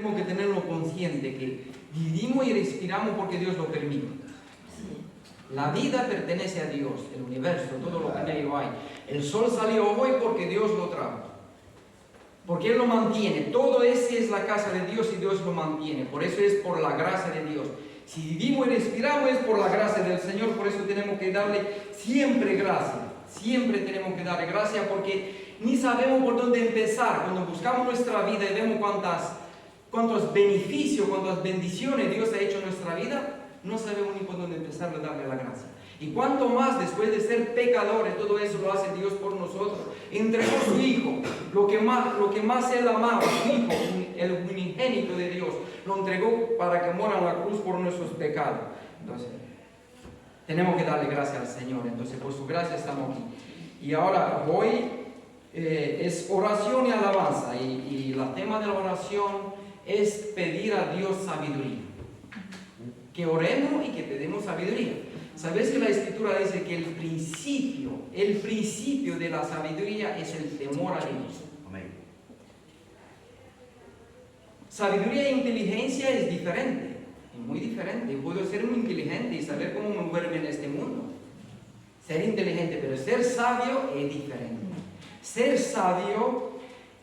Tenemos que tenerlo consciente que vivimos y respiramos porque Dios lo permite. La vida pertenece a Dios, el universo, todo lo que en ello hay. El sol salió hoy porque Dios lo trajo. Porque Él lo mantiene. Todo ese es la casa de Dios y Dios lo mantiene. Por eso es por la gracia de Dios. Si vivimos y respiramos es por la gracia del Señor. Por eso tenemos que darle siempre gracia. Siempre tenemos que darle gracia porque ni sabemos por dónde empezar. Cuando buscamos nuestra vida y vemos cuántos beneficios, cuántas bendiciones Dios ha hecho en nuestra vida, no sabemos ni por dónde empezar a darle la gracia. Y cuanto más después de ser pecadores, todo eso lo hace Dios por nosotros. Entregó su Hijo, lo que más Él amaba, su Hijo, el unigénito de Dios, lo entregó para que muera en la cruz por nuestros pecados. Entonces, tenemos que darle gracias al Señor. Entonces, por su gracia estamos aquí. Y ahora, hoy es oración y alabanza. Y el tema de la oración es pedir a Dios sabiduría. Que oremos y que pedimos sabiduría. ¿Sabes que la Escritura dice que el principio de la sabiduría es el temor a Dios? Amén. Sabiduría e inteligencia es diferente, es muy diferente. Puedo ser muy inteligente y saber cómo moverme en este mundo. Ser inteligente, pero ser sabio es diferente. Ser sabio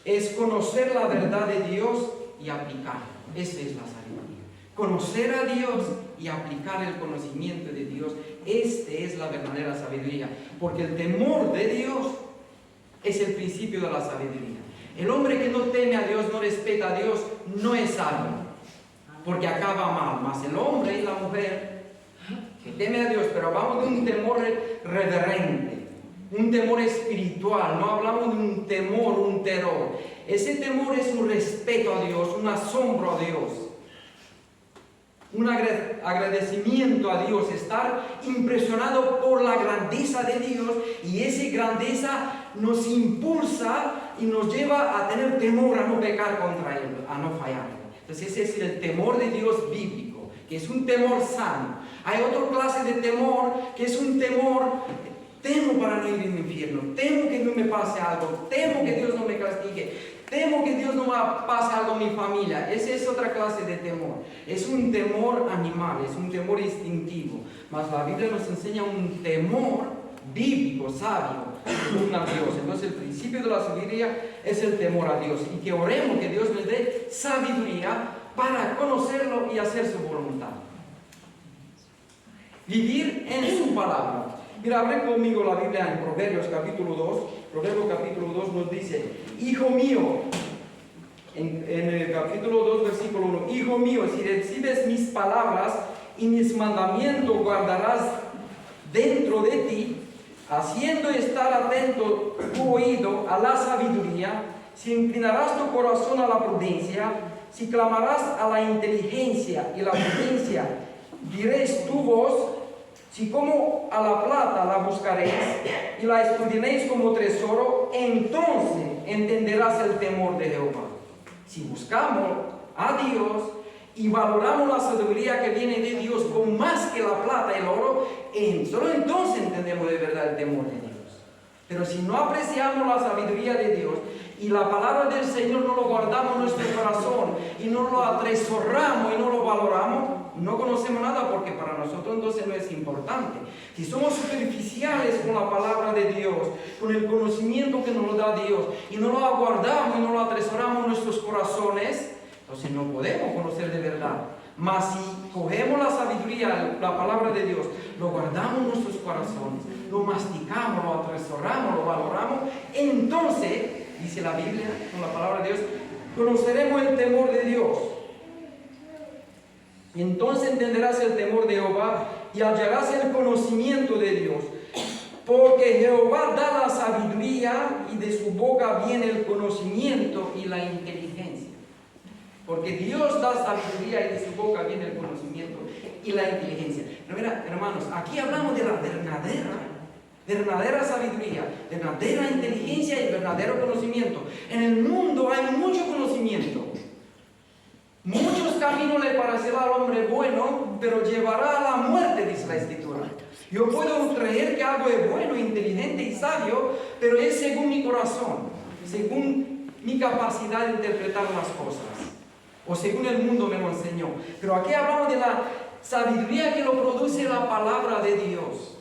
es conocer la verdad de Dios y aplicarla. Esa es la sabiduría. Conocer a Dios y aplicar el conocimiento de Dios. Esta es la verdadera sabiduría. Porque el temor de Dios es el principio de la sabiduría. El hombre que no teme a Dios, no respeta a Dios, no es sabio. Porque acaba mal. Mas el hombre y la mujer que teme a Dios, pero hablamos de un temor reverente, un temor espiritual. No hablamos de un temor, un terror. Ese temor es un respeto a Dios, un asombro a Dios. Un agradecimiento a Dios, estar impresionado por la grandeza de Dios, y esa grandeza nos impulsa y nos lleva a tener temor, a no pecar contra Él, a no fallar. Entonces ese es el temor de Dios bíblico, que es un temor sano. Hay otra clase de temor, que es un temor, temo para no ir al infierno, temo que no me pase algo, temo que Dios no me castigue, temo que Dios no me pase algo a mi familia. Esa es otra clase de temor. Es un temor animal, es un temor instintivo. Mas la Biblia nos enseña un temor bíblico, sabio, según a Dios. Entonces el principio de la sabiduría es el temor a Dios. Y que oremos que Dios nos dé sabiduría para conocerlo y hacer su voluntad. Vivir en su palabra. Mira, abre conmigo la Biblia en Proverbios capítulo 2. Proverbios capítulo 2 nos dice: Hijo mío, en el capítulo 2 versículo 1, Hijo mío, si recibes mis palabras y mis mandamientos guardarás dentro de ti, haciendo estar atento tu oído a la sabiduría, si inclinarás tu corazón a la prudencia, si clamarás a la inteligencia y la prudencia, diréis tu voz. Si como a la plata la buscaréis y la escudriñéis como tesoro, entonces entenderás el temor de Jehová. Si buscamos a Dios y valoramos la sabiduría que viene de Dios con más que la plata y el oro, solo entonces entendemos de verdad el temor de Dios. Pero si no apreciamos la sabiduría de Dios y la palabra del Señor no lo guardamos en nuestro corazón y no lo atesoramos y no lo valoramos, no conocemos nada, porque para nosotros entonces no es importante. Si somos superficiales con la palabra de Dios, con el conocimiento que nos da Dios, y no lo guardamos y no lo atesoramos en nuestros corazones, entonces no podemos conocer de verdad. Mas si cogemos la sabiduría, la palabra de Dios, lo guardamos en nuestros corazones, lo masticamos, lo atesoramos, lo valoramos, entonces, dice la Biblia, con la palabra de Dios, conoceremos el temor de Dios. Y entonces entenderás el temor de Jehová y hallarás el conocimiento de Dios. Porque Jehová da la sabiduría y de su boca viene el conocimiento y la inteligencia. Porque Dios da sabiduría y de su boca viene el conocimiento y la inteligencia. Pero mira, hermanos, aquí hablamos de la verdadera sabiduría, verdadera inteligencia y verdadero conocimiento. En el mundo hay mucho conocimiento. Muchos caminos le parecerá al hombre bueno, pero llevará a la muerte, dice la Escritura. Yo puedo creer que algo es bueno, inteligente y sabio, pero es según mi corazón, según mi capacidad de interpretar las cosas. o según el mundo me lo enseñó. Pero aquí hablamos de la sabiduría que lo produce la palabra de Dios.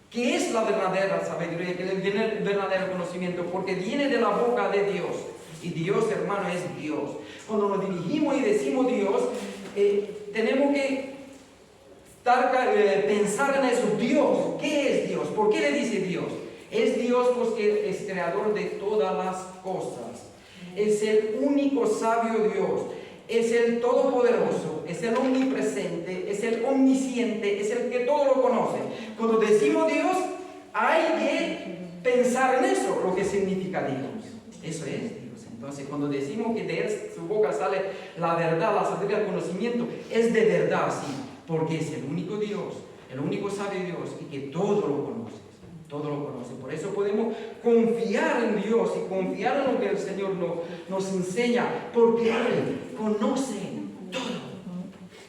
¿Qué es la verdadera sabiduría? ¿Qué viene el verdadero conocimiento? Porque viene de la boca de Dios. Y Dios, hermano, es Dios. Cuando nos dirigimos y decimos Dios, tenemos que pensar en eso. Dios, ¿qué es Dios? ¿Por qué le dice Dios? Es Dios porque es creador de todas las cosas. Es el único sabio Dios. Es el todopoderoso. Es el omnipresente. Es el omnisciente. Es el que todo lo conoce. Cuando decimos Dios, hay que pensar en eso, lo que significa Dios. Eso es Dios. Entonces, cuando decimos que de su boca sale la verdad, la sabiduría, el conocimiento, es de verdad, sí. Porque es el único Dios, el único sabio Dios y que todo lo conoce. Todo lo conoce. Por eso podemos confiar en Dios y confiar en lo que el Señor nos enseña, porque Él conoce todo.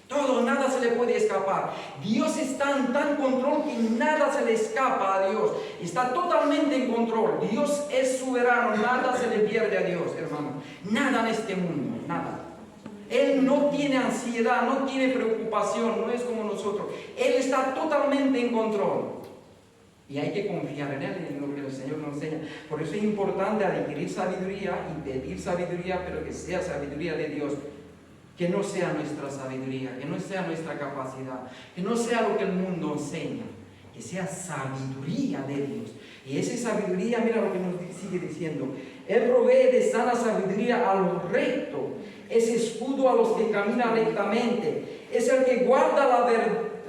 Todo, nada se le puede escapar. Dios está en tan control que nada se le escapa a Dios. Está totalmente en control. Dios es soberano, nada se le pierde a Dios, hermano. Nada en este mundo, nada. Él no tiene ansiedad, no tiene preocupación, no es como nosotros. Él está totalmente en control. Y hay que confiar en Él, en lo que el Señor nos enseña. Por eso es importante adquirir sabiduría y pedir sabiduría, pero que sea sabiduría de Dios. Que no sea nuestra sabiduría, que no sea nuestra capacidad, que no sea lo que el mundo enseña, que sea sabiduría de Dios. Y esa sabiduría, mira lo que nos sigue diciendo. Él provee de sana sabiduría a los rectos, es escudo a los que caminan rectamente, es el que guarda las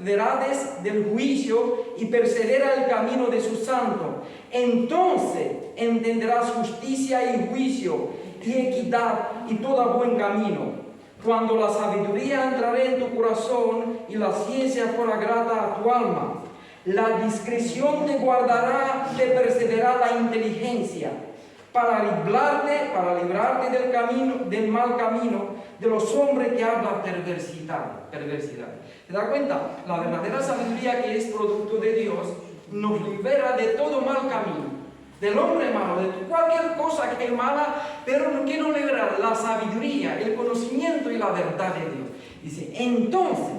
verdades del juicio y persevera el camino de su santo. Entonces entenderás justicia y juicio y equidad y todo buen camino. Cuando la sabiduría entrará en tu corazón y la ciencia fuera grata a tu alma, la discreción te guardará, te perseverará la inteligencia, para librarte del mal camino, de los hombres que hablan perversidad. ¿Te das cuenta? La verdadera sabiduría, que es producto de Dios, nos libera de todo mal camino. Del hombre malo, de cualquier cosa que es mala, pero que no libera la sabiduría, el conocimiento y la verdad de Dios. Dice, entonces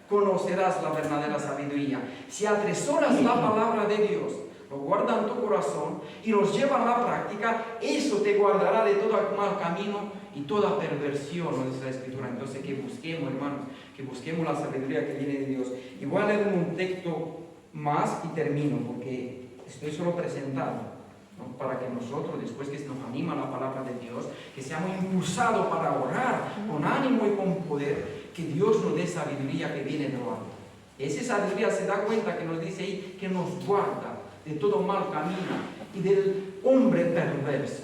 conocerás la verdadera sabiduría. Si atesoras la palabra de Dios, lo guardas en tu corazón y los llevas a la práctica, eso te guardará de todo mal camino y toda perversión, nos dice la Escritura. Entonces que busquemos, hermanos, que busquemos la sabiduría que viene de Dios. Y voy a leer un texto más y termino, porque estoy solo presentando. ¿No? Para que nosotros, después que nos anima la palabra de Dios, que seamos impulsados para orar con ánimo y con poder, que Dios nos dé sabiduría que viene de lo alto. Esa sabiduría se da cuenta que nos dice ahí que nos guarda de todo mal camino y del hombre perverso.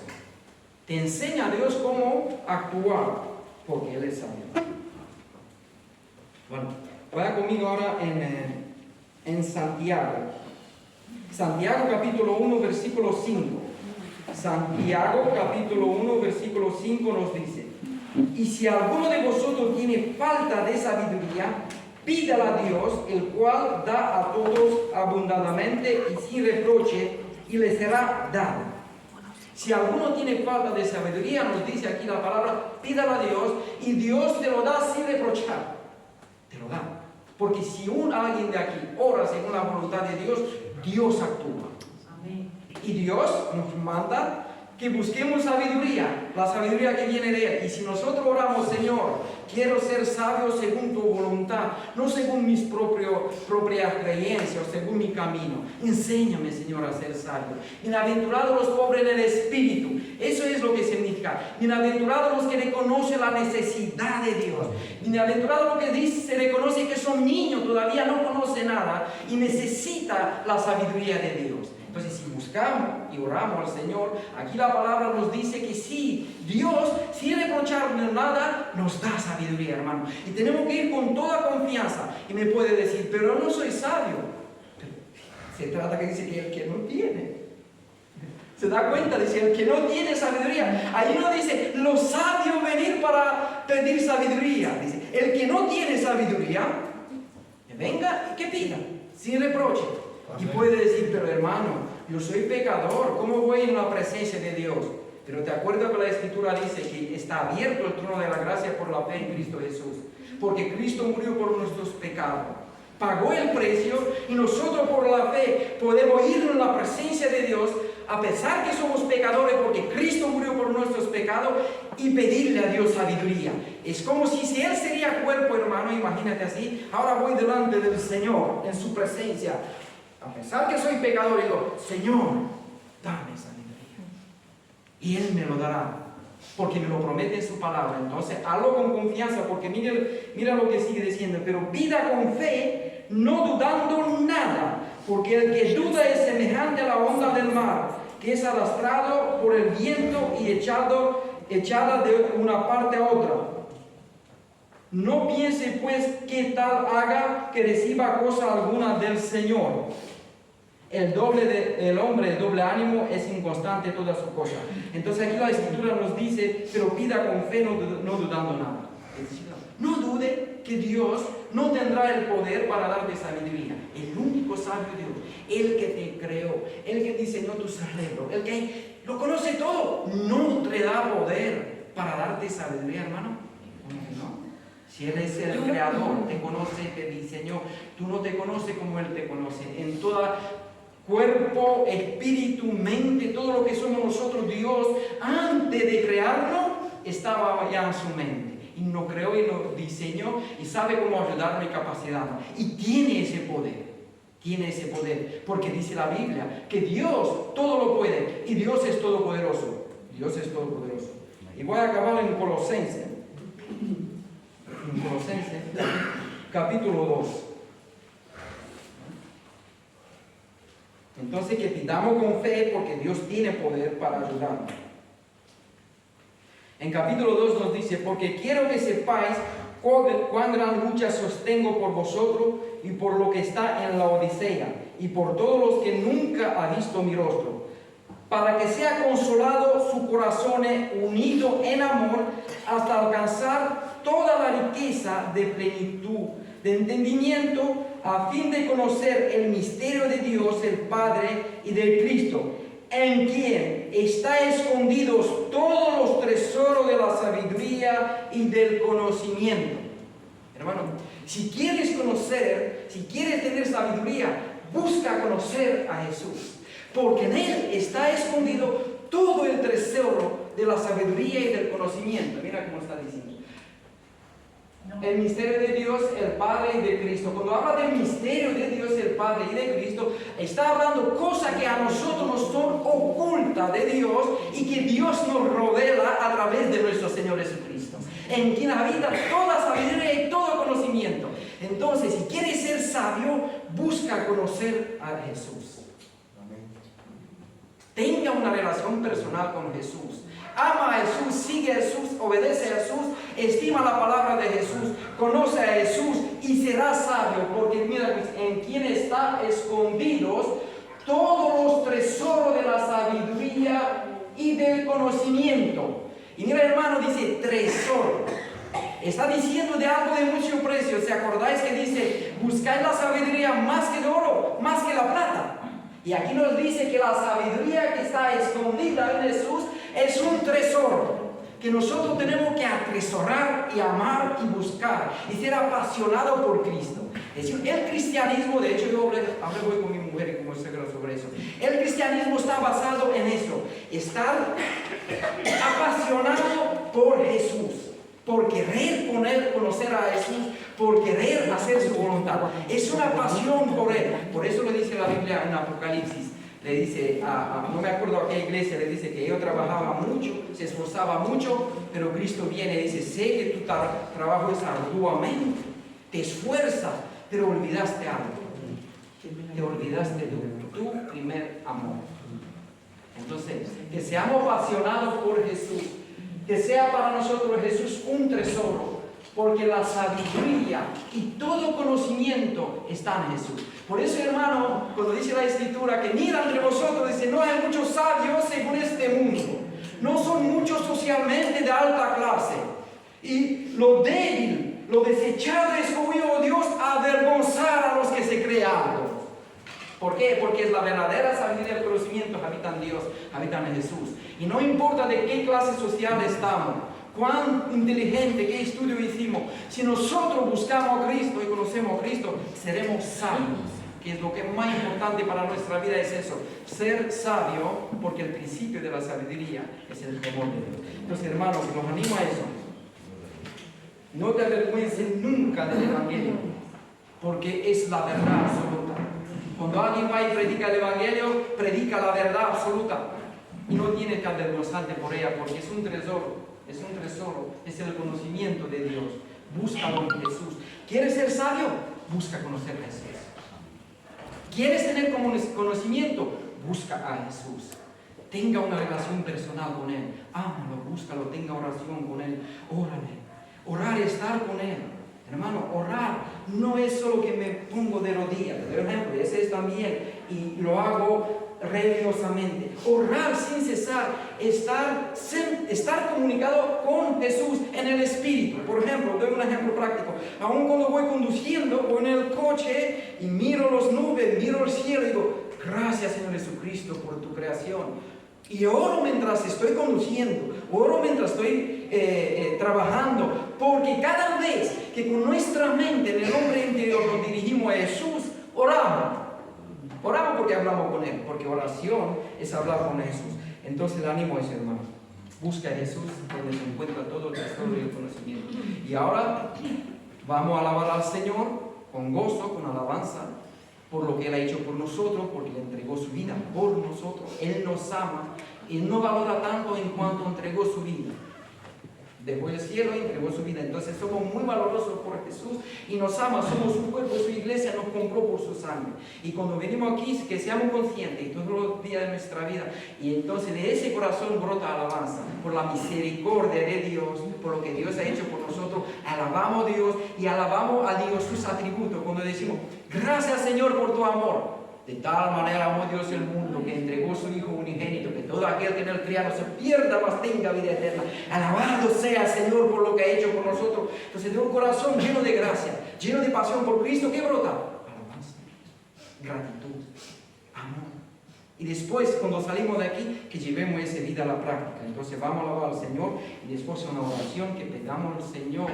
Te enseña a Dios cómo actuar, porque Él es sabio. Bueno, vaya conmigo ahora en Santiago. Santiago capítulo 1, versículo 5. Santiago capítulo 1, versículo 5 nos dice: y si alguno de vosotros tiene falta de sabiduría, pídala a Dios, el cual da a todos abundantemente y sin reproche, y le será dado. Si alguno tiene falta de sabiduría, nos dice aquí la palabra, pídala a Dios, y Dios te lo da sin reprochar. Te lo da. Porque si alguien de aquí ora según la voluntad de Dios, Dios actúa. Amén. Y Dios nos manda que busquemos sabiduría, la sabiduría que viene de Él. Y si nosotros oramos, Señor, quiero ser sabio según tu voluntad, no según mis propias creencias o según mi camino. Enséñame, Señor, a ser sabio. Bienaventurados los pobres en el espíritu. Eso es lo que significa. Bienaventurados los que reconocen la necesidad de Dios. Bienaventurados los que se reconoce que son niños, todavía no conocen nada y necesita la sabiduría de Dios. Entonces, si buscamos y oramos al Señor, aquí la palabra nos dice que sí, Dios, sin reprocharnos nada, nos da sabiduría, hermano. Y tenemos que ir con toda confianza. Y me puede decir, pero no soy sabio. Pero se trata que dice que el que no tiene. ¿Se da cuenta? Dice, el que no tiene sabiduría. Ahí no dice, los sabios venir para pedir sabiduría. Dice, el que no tiene sabiduría, que venga y que pida, sin reproche. Y puede decir, pero hermano, yo soy pecador, ¿cómo voy en la presencia de Dios? Pero te acuerdas que la Escritura dice que está abierto el trono de la gracia por la fe en Cristo Jesús. Porque Cristo murió por nuestros pecados, pagó el precio y nosotros por la fe podemos ir en la presencia de Dios a pesar que somos pecadores porque Cristo murió por nuestros pecados y pedirle a Dios sabiduría. Es como si Él sería cuerpo, hermano, imagínate así. Ahora voy delante del Señor en su presencia. A pesar que soy pecador, digo, Señor, dame sabiduría. Y Él me lo dará, porque me lo promete en su palabra. Entonces, hazlo con confianza, porque mira lo que sigue diciendo. Pero vida con fe, no dudando nada, porque el que duda es semejante a la onda del mar, que es arrastrado por el viento y echada de una parte a otra. No piense pues que tal haga que reciba cosa alguna del Señor. El hombre de doble ánimo es inconstante en todas sus cosas. Entonces aquí la Escritura nos dice, pero pida con fe, no dudando nada. No dude que Dios no tendrá el poder para darte sabiduría. El único sabio Dios, el que te creó, el que diseñó tu cerebro, el que lo conoce todo, no te da poder para darte sabiduría, hermano. No. Si Él es el creador, te conoce, te diseñó, tú no te conoces como Él te conoce. En toda cuerpo, espíritu, mente, todo lo que somos nosotros, Dios, antes de crearnos, estaba ya en su mente. Y nos creó y nos diseñó y sabe cómo ayudarnos y capacitarnos. Y tiene ese poder. Tiene ese poder. Porque dice la Biblia que Dios todo lo puede. Y Dios es todopoderoso. Dios es todopoderoso. Y voy a acabar en Colosenses. En Colosenses, capítulo 2. Entonces que pidamos con fe porque Dios tiene poder para ayudarnos. En capítulo 2 nos dice, porque quiero que sepáis cuán gran lucha sostengo por vosotros y por lo que está en la Odisea y por todos los que nunca ha visto mi rostro, para que sea consolado su corazón unido en amor hasta alcanzar toda la riqueza de plenitud, de entendimiento, a fin de conocer el misterio de Dios, el Padre y del Cristo, en quien está escondidos todos los tesoros de la sabiduría y del conocimiento. Hermano, si quieres conocer, si quieres tener sabiduría, busca conocer a Jesús, porque en Él está escondido todo el tesoro de la sabiduría y del conocimiento. Mira cómo está diciendo. El misterio de Dios, el Padre y de Cristo. Cuando habla del misterio de Dios, el Padre y de Cristo, está hablando cosas que a nosotros nos son ocultas de Dios y que Dios nos revela a través de nuestro Señor Jesucristo, en quien habita toda sabiduría y todo conocimiento. Entonces, si quieres ser sabio, busca conocer a Jesús. Tenga una relación personal con Jesús. Ama a Jesús, sigue a Jesús, obedece a Jesús, estima la palabra de Jesús, conoce a Jesús y será sabio, porque mira, en quien está escondidos todos los tesoros de la sabiduría y del conocimiento. Y mira, hermano, dice tesoro. Está diciendo de algo de mucho precio. ¿Se acordáis que dice, buscáis la sabiduría más que el oro, más que la plata? Y aquí nos dice que la sabiduría que está escondida en Jesús es un tesoro que nosotros tenemos que atesorar y amar y buscar y ser apasionado por Cristo. Es decir, el cristianismo, de hecho yo hablé con mi mujer y con mi suegra sobre eso. El cristianismo está basado en eso, estar apasionado por Jesús, por querer conocer a Jesús, por querer hacer su voluntad. Es una pasión por Él. Por eso le dice la Biblia en Apocalipsis. Le dice, no me acuerdo a qué iglesia, le dice que yo trabajaba mucho, se esforzaba mucho, pero Cristo viene y dice, sé que tu trabajo es arduamente, te esfuerzas, pero olvidaste algo. Te olvidaste de tu primer amor. Entonces, que seamos apasionados por Jesús, que sea para nosotros Jesús un tesoro, porque la sabiduría y todo conocimiento está en Jesús. Por eso, hermano, cuando dice la Escritura que mira entre vosotros, dice, no hay muchos sabios según este mundo, no son muchos socialmente de alta clase, y lo débil, lo desechado escogió Dios a avergonzar a los que se creen algo. ¿Por qué? Porque es la verdadera sabiduría y el conocimiento habitan en Dios, habitan en Jesús. Y no importa de qué clase social estamos, cuán inteligente, qué estudio hicimos, si nosotros buscamos a Cristo y conocemos a Cristo, seremos sabios. Que es lo que es más importante para nuestra vida, es eso, ser sabio, porque el principio de la sabiduría es el temor de Dios. Entonces, hermanos, los animo a eso. No te avergüences nunca del Evangelio, porque es la verdad absoluta. Cuando alguien va y predica el Evangelio, predica la verdad absoluta. Y no tienes que avergonzarte por ella, porque es un tesoro, es el conocimiento de Dios. Búscalo en Jesús. ¿Quieres ser sabio? Busca conocer a Jesús. ¿Quieres tener conocimiento? Busca a Jesús. Tenga una relación personal con Él. Ámalo, búscalo, tenga oración con Él. Órale. Orar y estar con Él. Hermano, orar no es solo que me pongo de rodillas. Por ejemplo, ese es también, y lo hago religiosamente. Orar sin cesar, estar comunicado con Jesús en el Espíritu. Por ejemplo, doy un ejemplo práctico. Aún cuando voy conduciendo, voy en el coche y miro las nubes, miro el cielo y digo, gracias Señor Jesucristo por tu creación. Y oro mientras estoy conduciendo, oro mientras estoy trabajando, porque cada vez que con nuestra mente en el hombre interior nos dirigimos a Jesús, oramos. Oramos porque hablamos con Él, porque oración es hablar con Jesús. Entonces el ánimo es, hermano, busca a Jesús donde se encuentra todo el tesoro y el conocimiento. Y ahora vamos a alabar al Señor con gozo, con alabanza, por lo que Él ha hecho por nosotros, porque Él entregó su vida por nosotros. Él nos ama y no valora tanto en cuanto entregó su vida. Dejó el cielo y entregó su vida. Entonces somos muy valorosos por Jesús y nos ama, somos su cuerpo, su iglesia nos compró por su sangre. Y cuando venimos aquí, que seamos conscientes todos los días de nuestra vida, y entonces de ese corazón brota alabanza por la misericordia de Dios, por lo que Dios ha hecho por nosotros. Alabamos a Dios y alabamos a Dios sus atributos cuando decimos, gracias Señor por tu amor. De tal manera amó Dios el mundo que entregó su Hijo unigénito, que todo aquel que en él crea no se pierda, mas tenga vida eterna. Alabado sea Señor por lo que ha hecho por nosotros. Entonces de un corazón lleno de gracia, lleno de pasión por Cristo, ¿qué brota? Alabanza, gratitud, amor. Y después, cuando salimos de aquí, que llevemos esa vida a la práctica. Entonces vamos a alabar al Señor y después una oración que pedamos al Señor,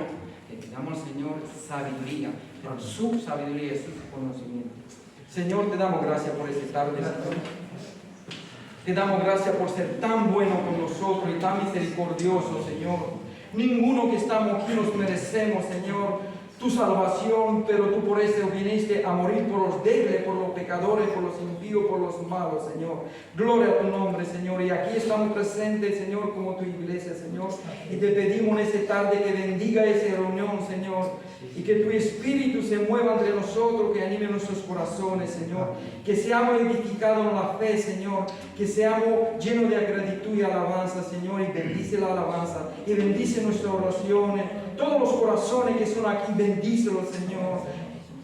sabiduría, por su sabiduría y su conocimiento. Señor, te damos gracias por esta tarde, Señor. Te damos gracias por ser tan bueno con nosotros y tan misericordioso, Señor. Ninguno que estamos aquí nos merecemos, Señor, tu salvación, pero tú por eso viniste a morir por los débiles, por los pecadores, por los impíos, por los malos, Señor. Gloria a tu nombre, Señor. Y aquí estamos presentes, Señor, como tu iglesia, Señor. Y te pedimos en esta tarde que bendiga esa reunión, Señor. Y que tu Espíritu se mueva entre nosotros, que anime nuestros corazones, Señor. Que seamos edificados en la fe, Señor. Que seamos llenos de gratitud y alabanza, Señor. Y bendice la alabanza. Y bendice nuestras oraciones. Todos los corazones que son aquí, bendícelos, Señor.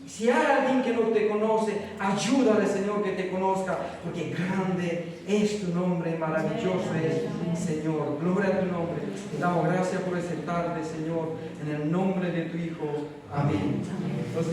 Si hay alguien que no te conoce, ayúdale, Señor, que te conozca, porque grande es tu nombre, maravilloso es, Señor. Gloria a tu nombre. Te damos gracias por esta tarde, Señor, en el nombre de tu Hijo. Amén. Entonces,